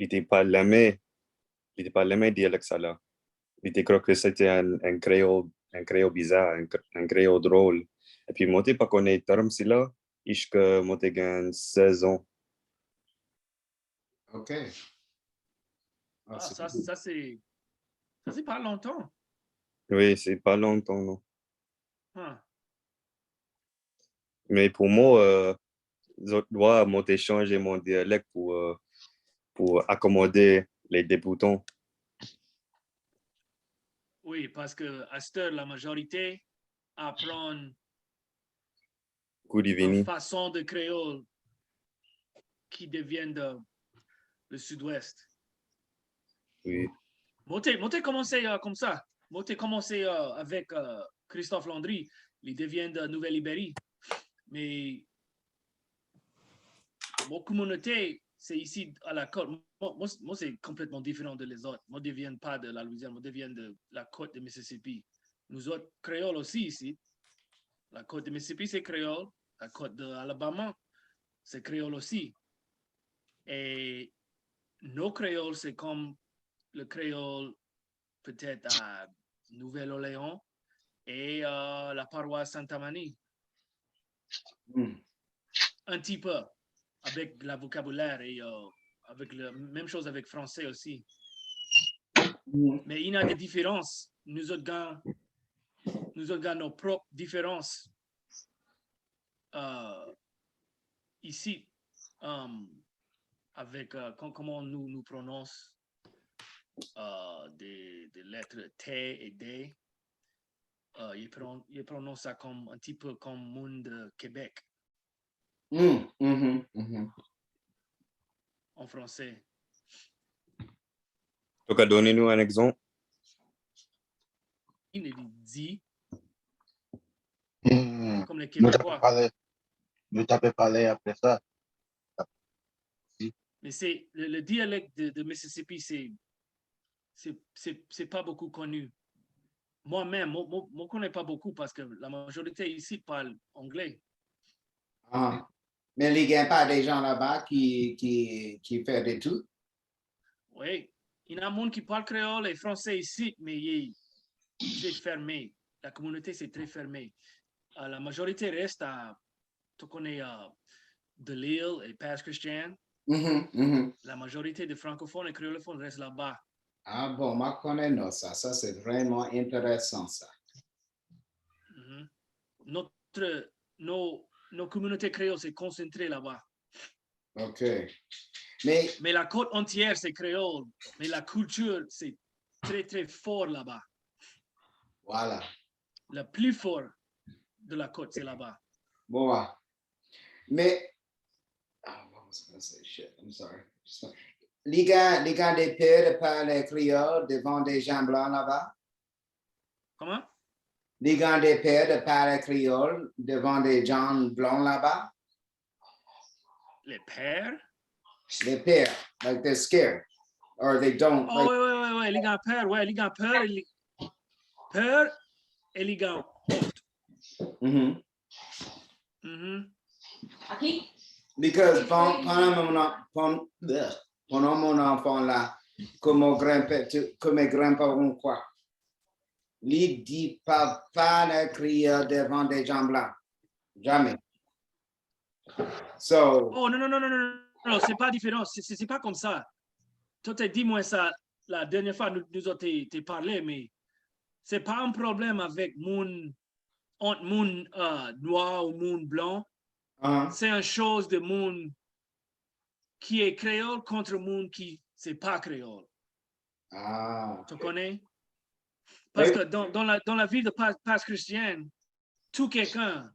il était pas jamais dialecte ça là. Il était cru que c'était un créole bizarre, un créole drôle. Et puis, moi, t'es pas connais terme si là, que moi, t'es gagne 16 ans. OK. Ah, ça c'est pas longtemps. Oui, c'est pas longtemps, non. Huh. Mais pour moi, je dois monter changer mon dialecte pour accommoder les débutants. Oui, parce que à cette heure, la majorité apprend Kouri-Vini. une façon de créole qui devient le sud-ouest. Oui. Moi, t'ai commencé comme ça. Moi, t'ai commencé avec Christophe Landry. Il devient de Nouvelle-Libérie. Mais mon communauté, c'est ici à la côte. Moi, c'est complètement différent de les autres. Moi, je ne viens pas de la Louisiane. Moi, je viens de la côte de Mississippi. Nous autres, créoles aussi ici. La côte de Mississippi, c'est créole. La côte de Alabama, c'est créole aussi. Et nos créoles, c'est comme le créole peut-être à Nouvelle-Orléans et la paroisse Saint-Amani. Un petit peu, avec la vocabulaire et avec la même chose avec français aussi. Mais il y a des différences. Nous autres gars, nos propres différences ici, avec comment nous prononçons des lettres T et D. Il prononce ça comme un petit peu comme monde de Québec. En français. Donc, donnez-nous un exemple. Il dit comme les Québécois. Nous t'avons parlé après ça. Mais c'est le dialecte de Mississippi, c'est pas beaucoup connu. Moi-même, moi, je ne connais pas beaucoup parce que la majorité ici parle anglais. Ah. Mais il n'y a pas des gens là-bas qui font des tout? Oui, il y a un monde qui parle créole et français ici, mais il est très fermé. La communauté, c'est très fermé. La majorité reste à, tu connais, de l'île et Passe-Christian. La majorité des francophones et créolophones restent là-bas. Ah bon, moi, je connais non, ça c'est vraiment intéressant, ça. Nos communautés créoles, c'est concentré là-bas. OK. Mais la côte entière, c'est créole. Mais la culture, c'est très, très fort là-bas. Voilà. Le plus fort de la côte, c'est là-bas. Bon. Mais, what was I going to say? Shit, I'm sorry. Les gars des peurs de parler créole devant des gens blancs là-bas? Comment? Les gars des peurs de parler créole devant des gens blancs là-bas? Les pères? Les pères, like they're scared. Or they don't. Oh, like... ouais, les gars peur, ouais, les gars peur et les gars honte. Aquí? Because pendant mon enfant là, comme grand-parents quoi, il dit pas le crier devant des gens blancs. Jamais. So. Oh, non, c'est pas différent. C'est pas comme ça. Toi, t'as dit moi ça la dernière fois, nous avons parlé, mais c'est pas un problème avec mon noir ou mon blanc. C'est une chose de monde qui est créole contre monde qui c'est pas créole. Tu connais? Parce que dans la vie de passe chrétienne, tout quelqu'un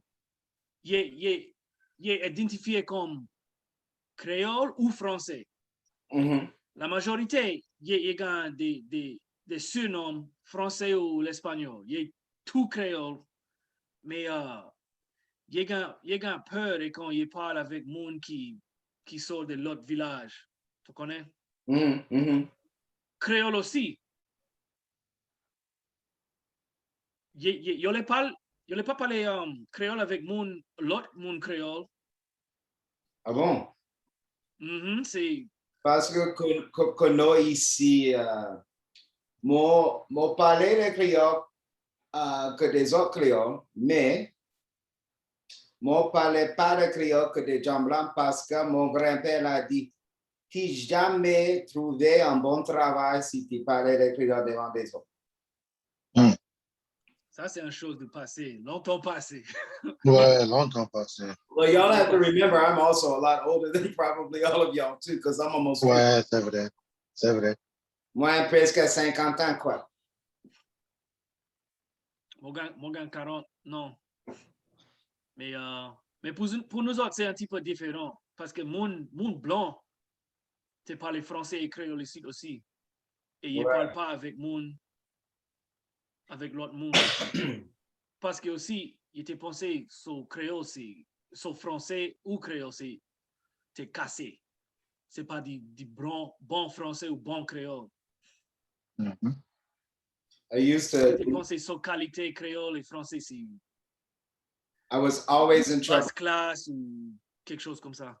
il est identifié comme créole ou français. La majorité, il y a des surnoms français ou l'espagnol. Il y a tout créole, mais il y a peur et quand il parle avec monde qui sort de l'autre village. Tu connais? Créole aussi. Il ne pas parler créole avec l'autre monde créole. Ah bon? C'est Parce que nous ici, moi parler de créole que des autres créoles, mais moi parlais pas de créole que des gens blancs parce que mon grand-père a dit, tu jamais trouvé un bon travail si tu parlais de créole devant des autres. Ça, c'est une chose de passé, longtemps passé. Ouais, longtemps passé. Well, y'all have to remember, I'm also a lot older than probably all of y'all too, because I'm almost. Ouais, c'est vrai. C'est vrai. Moi, presque 50 ans, quoi. Mon gars 40, non. Mais pour nous autres, c'est un petit peu différent. Parce que mon blanc, tu parles français et créole ici aussi. Et il ne parle pas avec l'autre monde. Parce que aussi, il était pensé sur créole, sur français ou créole, c'est cassé. C'est pas du bon français ou bon créole. I used to. Il était pensé sur qualité créole et français, c'est. I was always in trouble. Classe ou quelque chose comme ça.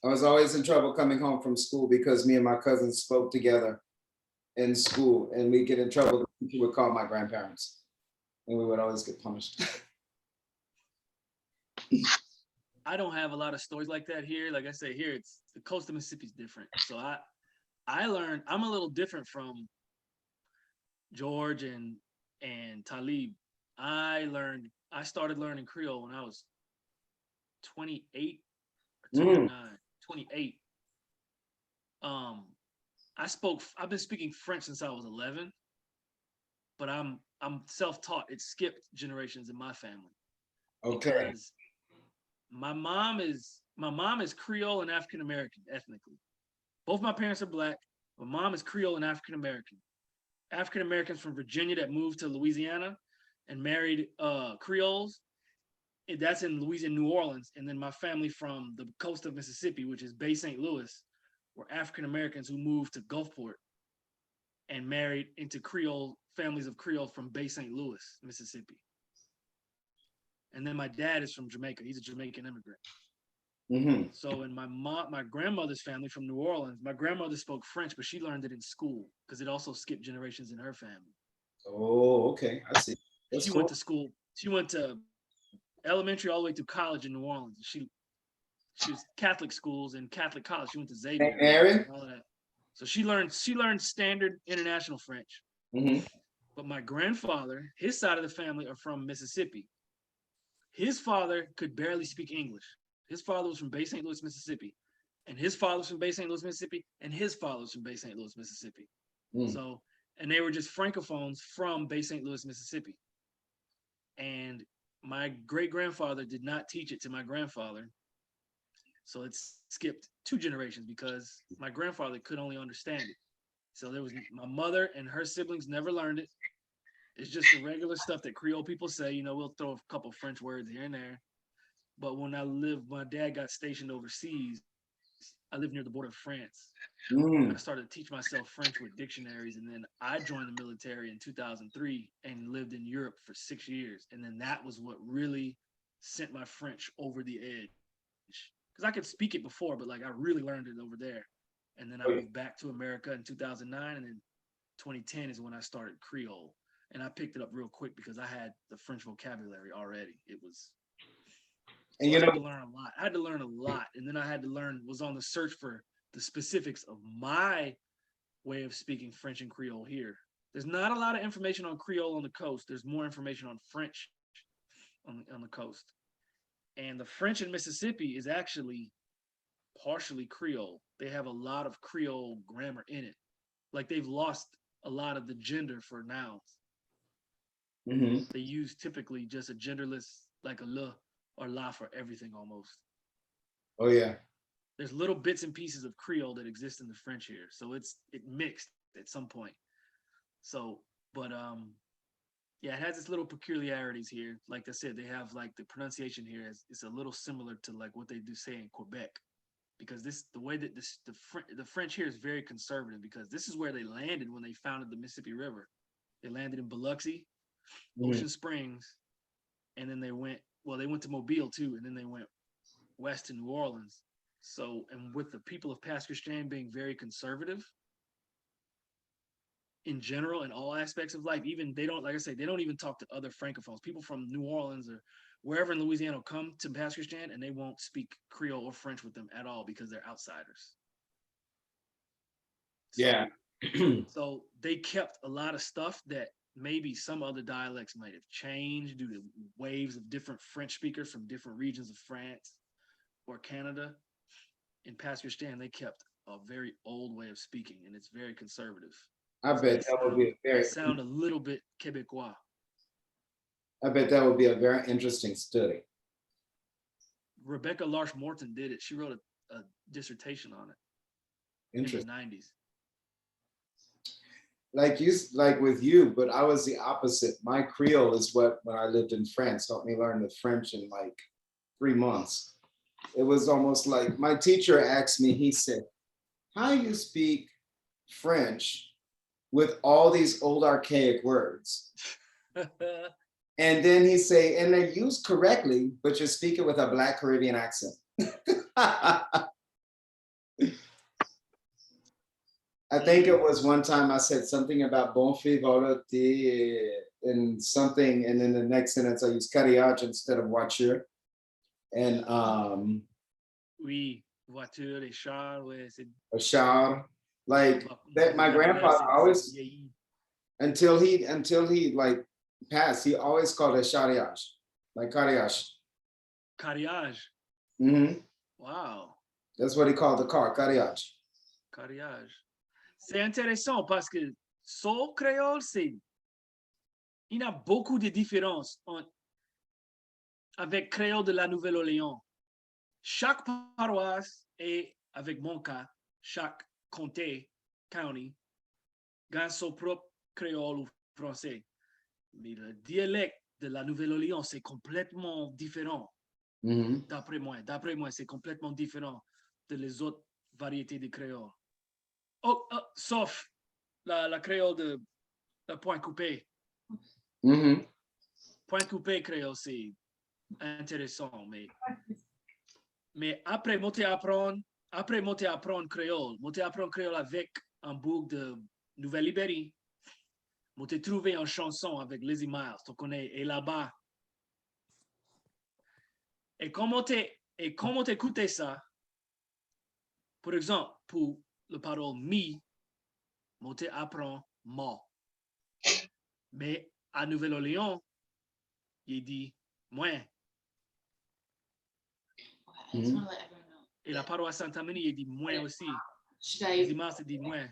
I was always in trouble coming home from school because me and my cousins spoke together in school, and we get in trouble. The teacher would call my grandparents, and we would always get punished. I don't have a lot of stories like that here. Like I say, here it's the coast of Mississippi is different. So I learned, I'm a little different from George and Taalib. I started learning Creole when I was 28 or 29, 28. I've been speaking French since I was 11, but I'm self-taught. It skipped generations in my family. Okay. Because my mom is Creole and African American ethnically. Both my parents are black. My mom is Creole and African American. African Americans from Virginia that moved to Louisiana and married Creoles. That's in Louisiana, New Orleans. And then my family from the coast of Mississippi, which is Bay St. Louis, were African Americans who moved to Gulfport and married into Creole families of Creole from Bay St. Louis, Mississippi. And then my dad is from Jamaica. He's a Jamaican immigrant. Mm-hmm. So in my grandmother's family from New Orleans, my grandmother spoke French, but she learned it in school because it also skipped generations in her family. Oh, okay. I see. She went to school. She went to elementary all the way through college in New Orleans. She was Catholic schools and Catholic college. She went to Xavier. Mary? All of that. So she learned standard international French. Mm-hmm. But my grandfather, his side of the family are from Mississippi. His father could barely speak English. His father was from Bay St. Louis, Mississippi. And his father was from Bay St. Louis, Mississippi. And his father was from Bay St. Louis, Mississippi. So, and they were just francophones from Bay St. Louis, Mississippi. And my great-grandfather did not teach it to my grandfather. So it skipped 2 generations because my grandfather could only understand it. So there was my mother and her siblings never learned it. It's just the regular stuff that Creole people say. You know, we'll throw a couple French words here and there. But when my dad got stationed overseas, I lived near the border of France. I started to teach myself French with dictionaries. And then I joined the military in 2003 and lived in Europe for 6 years. And then that was what really sent my French over the edge. Because I could speak it before, but like I really learned it over there. And then I moved back to America in 2009. And then 2010 is when I started Creole. And I picked it up real quick because I had the French vocabulary already. It was, so I had to learn a lot. I had to learn a lot. And then I had to was on the search for the specifics of my way of speaking French and Creole here. There's not a lot of information on Creole on the coast. There's more information on French on the coast. And the French in Mississippi is actually partially Creole. They have a lot of Creole grammar in it. Like they've lost a lot of the gender for nouns. Mm-hmm. They use typically just a genderless, like a le or la for everything almost. Oh yeah. There's little bits and pieces of Creole that exist in the French here. So it mixed at some point. So, but yeah, it has its little peculiarities here. Like I said, they have like the pronunciation here is a little similar to like what they do say in Quebec. Because the way that the French here is very conservative because this is where they landed when they founded the Mississippi River. They landed in Biloxi, Ocean Springs, and then they went to Mobile too, and then they went west to New Orleans. So, and with the people of Pakistan being very conservative in general, in all aspects of life, even they don't, like I say, they don't even talk to other francophones. People from New Orleans or wherever in Louisiana will come to Pakistan and they won't speak Creole or French with them at all because they're outsiders. So, yeah. So they kept a lot of stuff that maybe some other dialects might have changed due to waves of different French speakers from different regions of France or Canada. In Pakistan, they kept a very old way of speaking, and it's very conservative. I bet that would be They sound a little bit Quebecois. I bet that would be a very interesting study. Rebecca Larsh Morton did it. She wrote a dissertation on it in the 90s. Like with you, but I was the opposite. My Creole is what, when I lived in France, helped me learn the French in like 3 months. It was almost like my teacher asked me, he said, how you speak French with all these old archaic words? And then he say, and they're used correctly, but you're speaking with a Black Caribbean accent. I think it was one time I said something about bon volonté and something, and then the next sentence I used carriage instead of voiture. And oui, voiture et char, ouais, c'est a char. Like that, my grandfather always, until he like passed, he always called it charriage, like carriage. Carriage. Mm-hmm. Wow. That's what he called the car, carriage. Carriage. C'est intéressant parce que son créole, il y a beaucoup de différences avec créole de la Nouvelle-Orléans. Chaque paroisse et avec mon cas, chaque comté, county, a son propre créole ou français. Mais le dialecte de la Nouvelle-Orléans, c'est complètement différent. Mm-hmm. D'après moi, c'est complètement différent de les autres variétés de créole. Oh, sauf la créole de point coupé. Mm-hmm. Point coupé créole, c'est intéressant, mais après monter à apprendre créole avec un book de Nouvelle-Libérie, monter trouver une chanson avec Lizzie Miles, tu connais, et là-bas. Et comment t'écoutes ça, par exemple, pour le parole mi, monter apprend mo. Mais à Nouvelle-Orléans, il dit moins. Mm-hmm. Et la paroisse Saint-Amélie, il dit moins aussi. Lizzie Miles dit moins.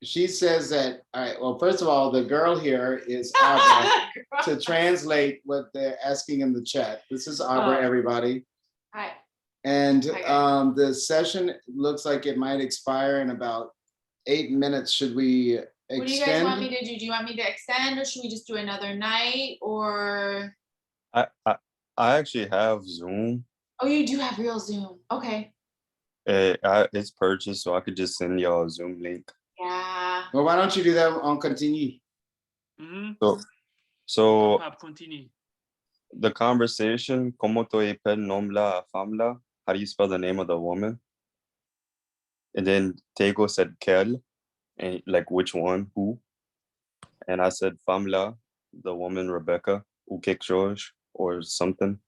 She says that, all right, well, first of all, the girl here is Abra to translate what they're asking in the chat. This is Abra, everybody. Hi. And the session looks like it might expire in about 8 minutes. Should we extend? What do you guys want me to do? Do you want me to extend, or should we just do another night, or? I actually have Zoom. Oh, you do have real Zoom. Okay. It's purchased, so I could just send y'all a Zoom link. Yeah. Well, why don't you do that on Continue? Mm-hmm. So continue. The conversation, como tu appelles nom la femme la? How do you spell the name of the woman? And then Tego said quelle, and like which one, who? And I said femme la, the woman Rebecca, ou quelque chose, or something.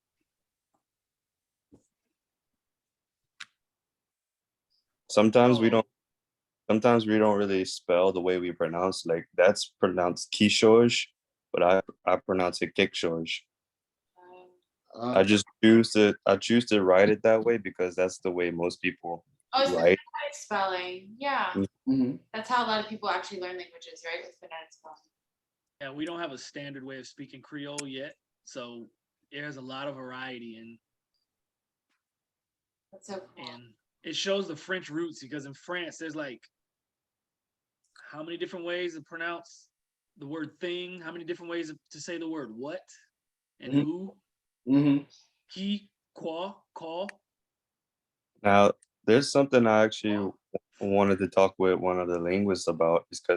Sometimes we don't really spell the way we pronounce. Like that's pronounced Kishoj, but I pronounce it Kikshoj. I choose to write it that way because that's the way most people it's write. phonetic spelling. Yeah. Mm-hmm. That's how a lot of people actually learn languages, right? With phonetic spelling. Yeah, we don't have a standard way of speaking Creole yet, so there's a lot of variety, and that's so cool. And it shows the French roots, because in France there's like how many different ways to pronounce the word thing, how many different ways to say the word what and who, qui, quoi, call. Now, there's something I actually wanted to talk with one of the linguists about, is because